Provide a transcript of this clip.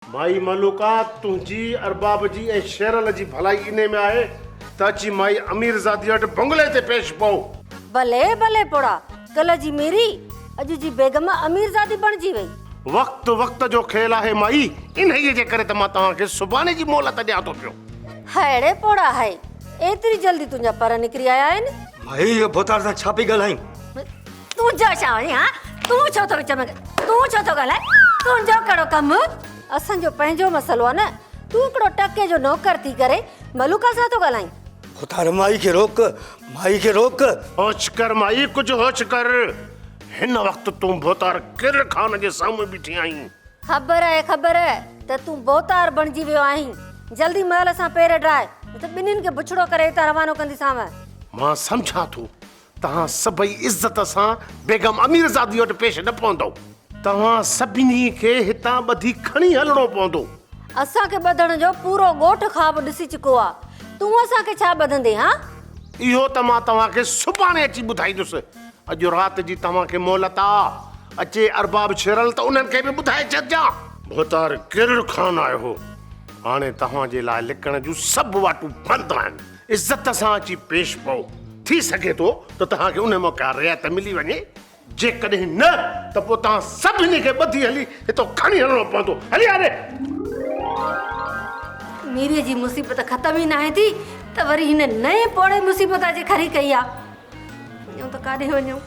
माई मलूका तुझी अरबाब जी ए शेरल जी भलाई इने में आए ताची माई अमीर ज़ादी वटि बंगले ते पेश पओ। भले भले पोड़ा कल जी मेरी अज जी बेगम अमीर ज़ादी बणजी वई। वक्त जो खेल है माई इन जे करे त मां तव्हां के सुभाणे जी मोहलत ॾियां थो पियो। हेड़े पोड़ा है एतरी जल्दी तुंजा पर निकरी आया आहिनि। भाई ये भोतार सां छा पई ॻाल्हाई? तुंजा छा वई हां तू छो तो विच में तू छो तो ॻाल्हाए तुंजो कहिड़ो कम असांजो पंहिंजो मसलो आहे न तू हिकिड़ो टके जो नौकर थी करे मलूका सां तो ॻाल्हाई। भोतार माई के रोक होश कर माई कुछ होश कर। हिन वक्त तू भोतार किर खान जे सामने बीठी आई। खबर है त तू बोतार बणजी वियो आहीं। जल्दी महल सां पेर ड्राए त बिन्हिनि के बुछड़ो करे त रवानो कंदीसां। मां समझा थो तव्हां सभई इज्जत सां बेगम अमीर ज़ादी वटि पेश न पवंदो। तव्हां सभिनी खे हितां ॿधी खणी हलणो पवंदो। असांखे ॿधण जो पूरो ॻोठ ख़्वाब ॾिसी चुको आहे। तूं असांखे छा ॿधंदे हां? इहो त मां तव्हांखे सुभाणे अची ॿुधाईंदुसि। अॼु राति जी तव्हांखे मोहलत आहे। अचे अरबाब शेरल त उन्हनि खे बि ॿुधाए छॾिजां। भोतार किर खान आयो हो हाणे तव्हांजे लाइ लिकण जूं सभु वाटूं बंदि आहिनि। इज़त सां अची पेश पओ। थी सघे थो त तव्हांखे उन मौक़ा रियायत मिली वञे। जेकॾहिं न त पोइ तव्हां सभिनी खे ॿधी हली हितो खणी हलणो पवंदो। हली यारे मीरीअ जी मुसीबत ख़तम ई नाहे थी त वरी हिन नए पोड़े मुसीबत जे खरी कई आहे। वञूं त काॾे वञूं?